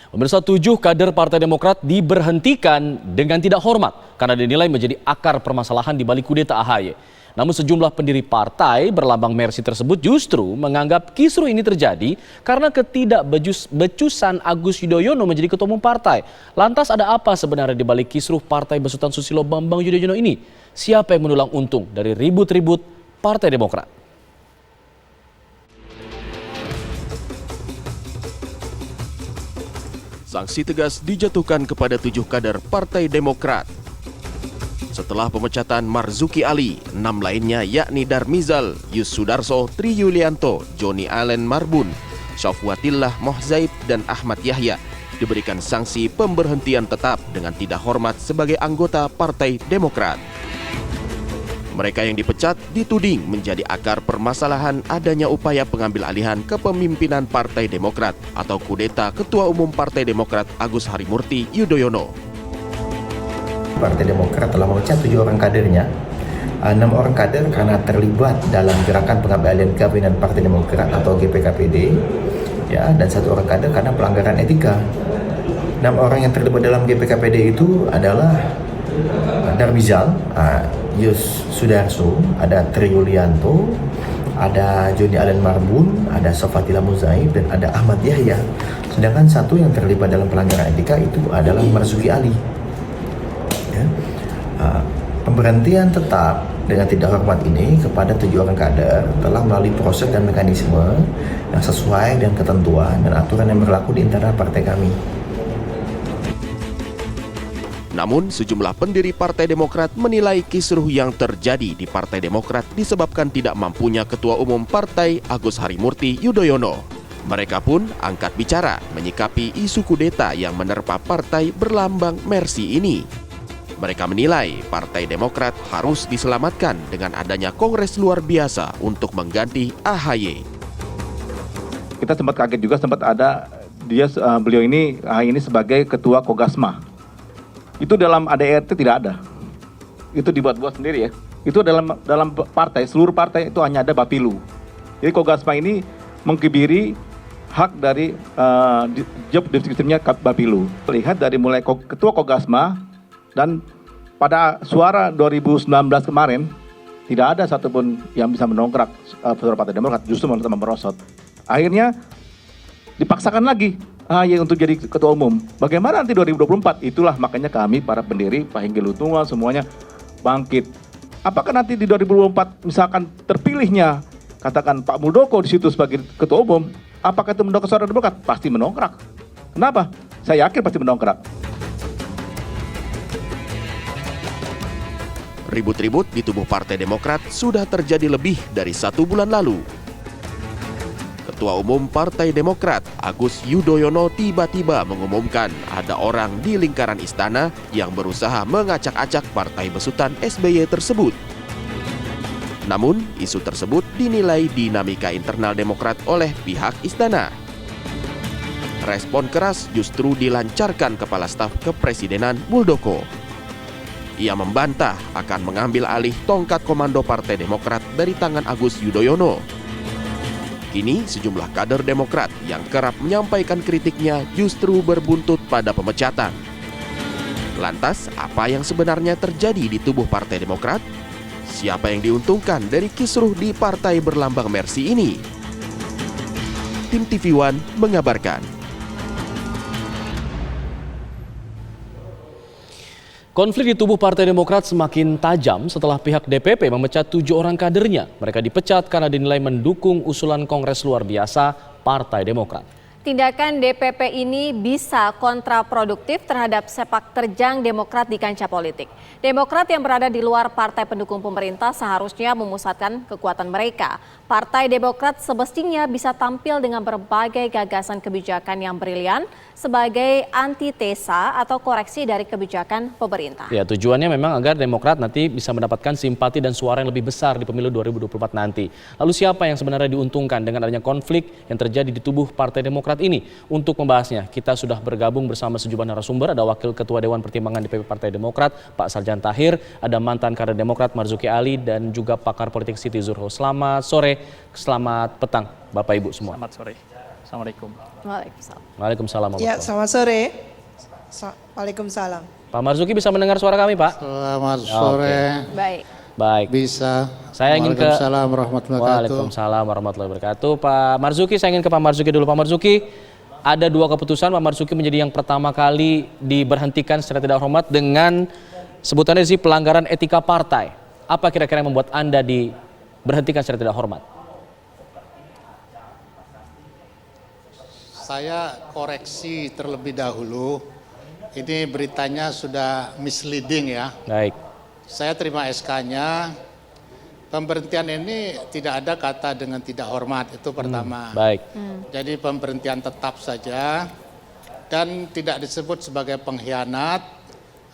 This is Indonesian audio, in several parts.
Pemirsa, 7 kader Partai Demokrat diberhentikan dengan tidak hormat karena dinilai menjadi akar permasalahan di balik kudeta AHY. Namun sejumlah pendiri partai berlambang Mercy tersebut justru menganggap kisruh ini terjadi karena ketidakbecusan Agus Yudhoyono menjadi ketua umum partai. Lantas ada apa sebenarnya di balik kisruh Partai Besutan Susilo Bambang Yudhoyono ini? Siapa yang mendulang untung dari ribut-ribut Partai Demokrat? Sanksi tegas dijatuhkan kepada 7 kader Partai Demokrat. Setelah pemecatan Marzuki Ali, 6 lainnya yakni Darmizal, Yus Sudarso, Tri Yulianto, Joni Allen Marbun, Syafwatillah Mohzaib, dan Ahmad Yahya diberikan sanksi pemberhentian tetap dengan tidak hormat sebagai anggota Partai Demokrat. Mereka yang dipecat dituding menjadi akar permasalahan adanya upaya pengambil alihan kepemimpinan Partai Demokrat atau kudeta Ketua Umum Partai Demokrat Agus Harimurti Yudhoyono. Partai Demokrat telah memecat 7 orang kadernya, 6 orang kader karena terlibat dalam gerakan pengambil alihan kepemimpinan Partai Demokrat atau GPKPD, ya, dan 1 orang kader karena pelanggaran etika. 6 orang yang terlibat dalam GPKPD itu adalah Darmizal, Yus Sudarso, ada Tri Yulianto, ada Joni Allen Marbun, ada Syafwatillah Mohzaib, dan ada Ahmad Yahya. Sedangkan 1 yang terlibat dalam pelanggaran etika itu adalah Marzuki Ali. Ya. Pemberhentian tetap dengan tidak hormat ini kepada 7 orang kader telah melalui proses dan mekanisme yang sesuai dengan ketentuan dan aturan yang berlaku di internal partai kami. Namun, sejumlah pendiri Partai Demokrat menilai kisruh yang terjadi di Partai Demokrat disebabkan tidak mampunya Ketua Umum Partai Agus Harimurti Yudhoyono. Mereka pun angkat bicara menyikapi isu kudeta yang menerpa partai berlambang Mercy ini. Mereka menilai Partai Demokrat harus diselamatkan dengan adanya kongres luar biasa untuk mengganti AHY. Kita sempat kaget juga, sempat ada beliau ini AHY ini sebagai Ketua Kogasma. Itu dalam ADRT tidak ada. Itu dibuat-buat sendiri ya. Itu dalam partai, seluruh partai itu hanya ada Bapilu. Jadi Kogasma ini mengkibiri hak dari job deskripsinya Bapilu. Lihat dari mulai Ketua Kogasma dan pada suara 2019 kemarin tidak ada satupun yang bisa mendongkrak suara Partai Demokrat, justru malah merosot. Akhirnya dipaksakan lagi AHY untuk jadi ketua umum. Bagaimana nanti 2024? Itulah makanya kami para pendiri, Pak Hengki Lutunga semuanya bangkit. Apakah nanti di 2024 misalkan terpilihnya katakan Pak Muldoko di situ sebagai ketua umum, apakah itu mendongkrak suara Demokrat? Pasti mendongkrak. Kenapa? Saya yakin pasti mendongkrak. Ribut-ribut di tubuh Partai Demokrat sudah terjadi lebih dari 1 bulan lalu. Ketua Umum Partai Demokrat Agus Yudhoyono tiba-tiba mengumumkan ada orang di lingkaran istana yang berusaha mengacak-acak Partai Besutan SBY tersebut. Namun, isu tersebut dinilai dinamika internal Demokrat oleh pihak istana. Respon keras justru dilancarkan Kepala Staf Kepresidenan Muldoko. Ia membantah akan mengambil alih tongkat komando Partai Demokrat dari tangan Agus Yudhoyono. Kini sejumlah kader Demokrat yang kerap menyampaikan kritiknya justru berbuntut pada pemecatan. Lantas, apa yang sebenarnya terjadi di tubuh Partai Demokrat? Siapa yang diuntungkan dari kisruh di partai berlambang Mercy ini? Tim TV One mengabarkan. Konflik di tubuh Partai Demokrat semakin tajam setelah pihak DPP memecat 7 orang kadernya. Mereka dipecat karena dinilai mendukung usulan Kongres luar biasa Partai Demokrat. Tindakan DPP ini bisa kontraproduktif terhadap sepak terjang Demokrat di kancah politik. Demokrat yang berada di luar partai pendukung pemerintah seharusnya memusatkan kekuatan mereka. Partai Demokrat semestinya bisa tampil dengan berbagai gagasan kebijakan yang brilian sebagai antitesa atau koreksi dari kebijakan pemerintah. Ya, tujuannya memang agar Demokrat nanti bisa mendapatkan simpati dan suara yang lebih besar di pemilu 2024 nanti. Lalu siapa yang sebenarnya diuntungkan dengan adanya konflik yang terjadi di tubuh Partai Demokrat ini? Untuk membahasnya, kita sudah bergabung bersama sejumlah narasumber. Ada Wakil Ketua Dewan Pertimbangan DPP Partai Demokrat, Pak Sarjan Tahir, ada mantan kader Demokrat Marzuki Ali, dan juga pakar politik Siti Zurho. Selamat sore, selamat petang Bapak Ibu semua. Selamat sore. Assalamualaikum. Waalaikumsalam. Waalaikumsalam. Ya, warahmatullahi. selamat sore. Waalaikumsalam. Pak Marzuki bisa mendengar suara kami, Pak? Selamat sore. Baik. Baik. Bisa. Saya ingin ke Waalaikumsalam warahmatullahi wabarakatuh. Waalaikumsalam warahmatullahi wabarakatuh. Pak Marzuki, saya ingin ke Pak Marzuki dulu. Pak Marzuki, ada 2 keputusan. Pak Marzuki menjadi yang pertama kali diberhentikan secara tidak hormat dengan sebutannya sih pelanggaran etika partai. Apa kira-kira yang membuat Anda diberhentikan secara tidak hormat? Saya koreksi terlebih dahulu. Ini beritanya sudah misleading ya. Baik. Saya terima SK-nya. Pemberhentian ini tidak ada kata dengan tidak hormat, itu pertama. Baik. Jadi pemberhentian tetap saja dan tidak disebut sebagai pengkhianat,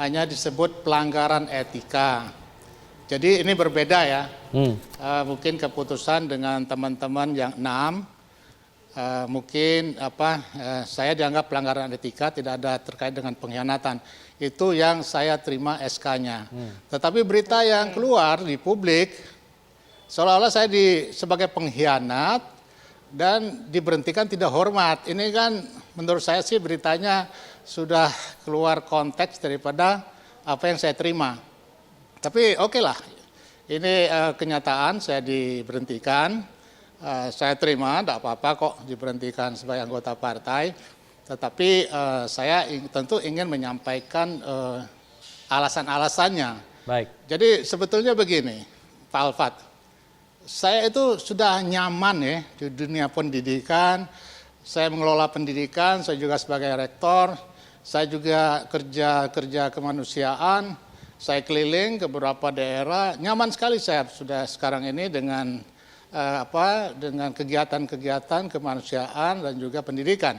hanya disebut pelanggaran etika. Jadi ini berbeda ya. Mungkin keputusan dengan teman-teman yang 6, mungkin saya dianggap pelanggaran etika, tidak ada terkait dengan pengkhianatan. Itu yang saya terima SK-nya. Tetapi berita yang keluar di publik, seolah-olah saya sebagai pengkhianat dan diberhentikan tidak hormat. Ini kan menurut saya sih beritanya sudah keluar konteks daripada apa yang saya terima. Tapi oke lah, ini kenyataan saya diberhentikan. Saya terima, tidak apa-apa kok diberhentikan sebagai anggota partai. Tetapi saya tentu ingin menyampaikan alasan-alasannya. Baik. Jadi sebetulnya begini, Pak Alfat. Saya itu sudah nyaman ya di dunia pendidikan. Saya mengelola pendidikan, saya juga sebagai rektor. Saya juga kerja kemanusiaan. Saya keliling ke beberapa daerah. Nyaman sekali saya sudah sekarang ini dengan dengan kegiatan-kegiatan kemanusiaan dan juga pendidikan.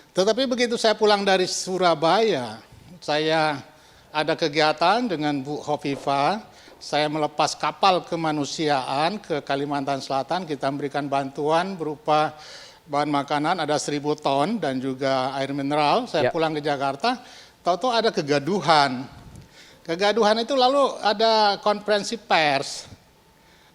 Tetapi begitu saya pulang dari Surabaya, saya ada kegiatan dengan Bu Hovifah, saya melepas kapal kemanusiaan ke Kalimantan Selatan, kita memberikan bantuan berupa bahan makanan, ada 1.000 ton dan juga air mineral. Saya pulang ke Jakarta, tahu-tahu ada kegaduhan. Kegaduhan itu lalu ada konferensi pers.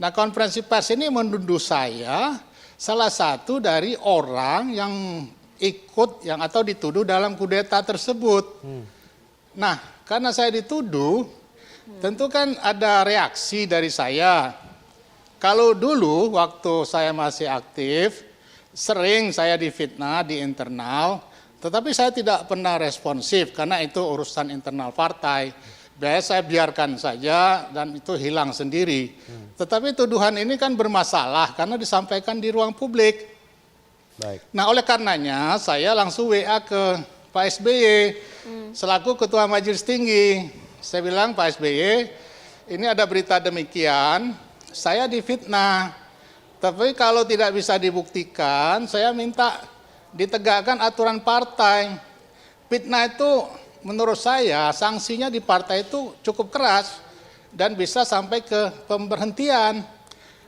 Nah, konferensi pers ini menuduh saya salah satu dari orang yang ikut atau dituduh dalam kudeta tersebut. Nah, karena saya dituduh, tentu kan ada reaksi dari saya. Kalau dulu waktu saya masih aktif, sering saya difitnah di internal, tetapi saya tidak pernah responsif karena itu urusan internal partai. Biasanya saya biarkan saja dan itu hilang sendiri. Tetapi tuduhan ini kan bermasalah karena disampaikan di ruang publik. Baik. Nah, oleh karenanya saya langsung WA ke Pak SBY selaku Ketua Majelis Tinggi. Saya bilang, Pak SBY, ini ada berita demikian, saya difitnah. Tapi kalau tidak bisa dibuktikan, saya minta ditegakkan aturan partai. Fitnah itu menurut saya sanksinya di partai itu cukup keras dan bisa sampai ke pemberhentian.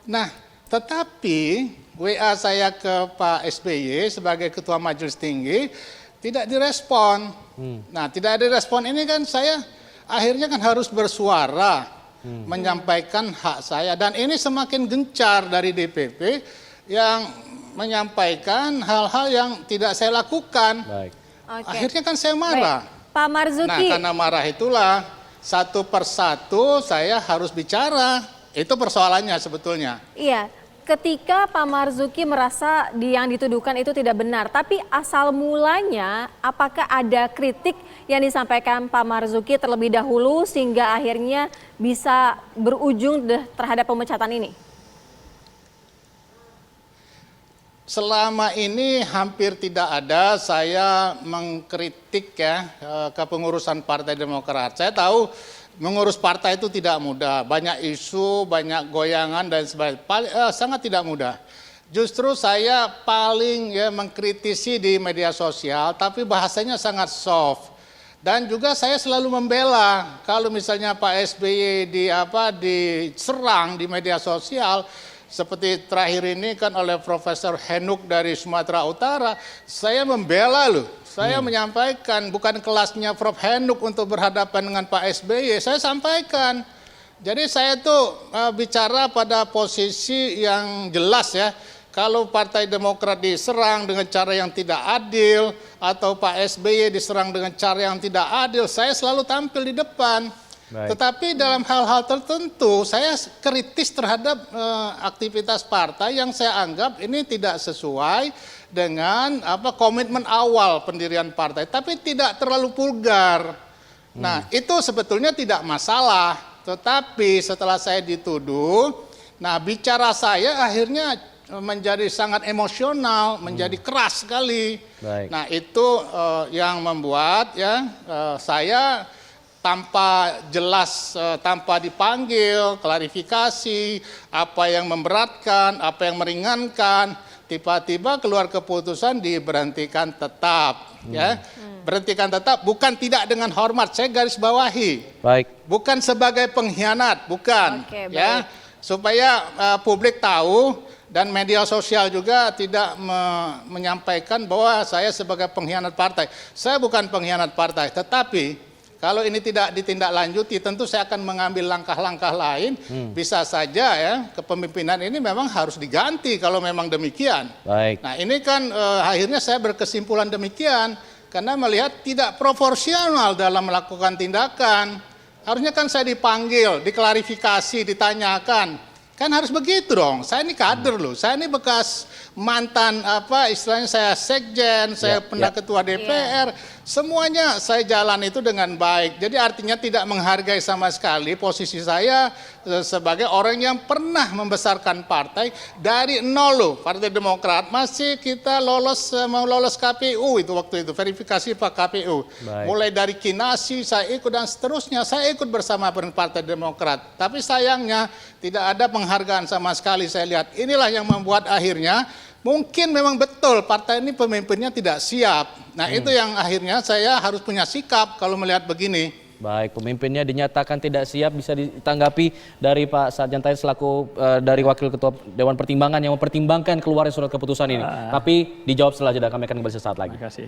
Nah, tetapi WA saya ke Pak SBY sebagai Ketua Majelis Tinggi tidak direspon. Nah, tidak direspon ini kan saya akhirnya kan harus bersuara menyampaikan hak saya. Dan ini semakin gencar dari DPP yang menyampaikan hal-hal yang tidak saya lakukan. Baik. Oke. Akhirnya kan saya marah. Baik. Pak Marzuki. Nah, karena marah itulah satu persatu saya harus bicara. Itu persoalannya sebetulnya. Iya, ketika Pak Marzuki merasa yang dituduhkan itu tidak benar, tapi asal mulanya apakah ada kritik yang disampaikan Pak Marzuki terlebih dahulu sehingga akhirnya bisa berujung terhadap pemecatan ini? Selama ini hampir tidak ada saya mengkritik kepengurusan Partai Demokrat. Saya tahu mengurus partai itu tidak mudah, banyak isu, banyak goyangan dan sebagainya, sangat tidak mudah. Justru saya paling mengkritisi di media sosial, tapi bahasanya sangat soft. Dan juga saya selalu membela kalau misalnya Pak SBY diserang di media sosial. Seperti terakhir ini kan oleh Profesor Henuk dari Sumatera Utara, saya membela loh. Saya menyampaikan bukan kelasnya Prof Henuk untuk berhadapan dengan Pak SBY, saya sampaikan. Jadi saya tuh bicara pada posisi yang jelas ya. kalau Partai Demokrat diserang dengan cara yang tidak adil, atau Pak SBY diserang dengan cara yang tidak adil, saya selalu tampil di depan. Tetapi dalam hal-hal tertentu, saya kritis terhadap aktivitas partai yang saya anggap ini tidak sesuai dengan komitmen awal pendirian partai, tapi tidak terlalu vulgar. Nah, itu sebetulnya tidak masalah. Tetapi setelah saya dituduh, nah bicara saya akhirnya menjadi sangat emosional, menjadi keras sekali. Nah, itu yang membuat saya tanpa jelas, tanpa dipanggil, klarifikasi, apa yang memberatkan, apa yang meringankan, tiba-tiba keluar keputusan diberhentikan tetap. Berhentikan tetap, bukan tidak dengan hormat, saya garis bawahi. Bukan sebagai pengkhianat, bukan. Supaya publik tahu dan media sosial juga tidak menyampaikan bahwa saya sebagai pengkhianat partai. Saya bukan pengkhianat partai, tetapi kalau ini tidak ditindaklanjuti, tentu saya akan mengambil langkah-langkah lain. Bisa saja kepemimpinan ini memang harus diganti kalau memang demikian. Nah, ini kan akhirnya saya berkesimpulan demikian karena melihat tidak proporsional dalam melakukan tindakan. Harusnya kan saya dipanggil, diklarifikasi, ditanyakan. Kan harus begitu dong. Saya ini kader loh. Saya ini bekas mantan istilahnya saya sekjen, saya pernah ketua DPR. Semuanya saya jalan itu dengan baik. Jadi artinya tidak menghargai sama sekali posisi saya sebagai orang yang pernah membesarkan partai dari nol loh. Partai Demokrat masih kita mau lolos KPU itu waktu itu, verifikasi Pak KPU. Mulai dari Kinasi saya ikut dan seterusnya, saya ikut bersama Partai Demokrat. Tapi sayangnya tidak ada penghargaan sama sekali saya lihat. Inilah yang membuat akhirnya mungkin memang betul partai ini pemimpinnya tidak siap. Nah itu yang akhirnya saya harus punya sikap kalau melihat begini. Baik, pemimpinnya dinyatakan tidak siap, bisa ditanggapi dari Pak Saad Jantai selaku dari Wakil Ketua Dewan Pertimbangan yang mempertimbangkan keluarnya surat keputusan ini. Tapi dijawab setelah jeda, kami akan kembali sesaat lagi. Terima kasih.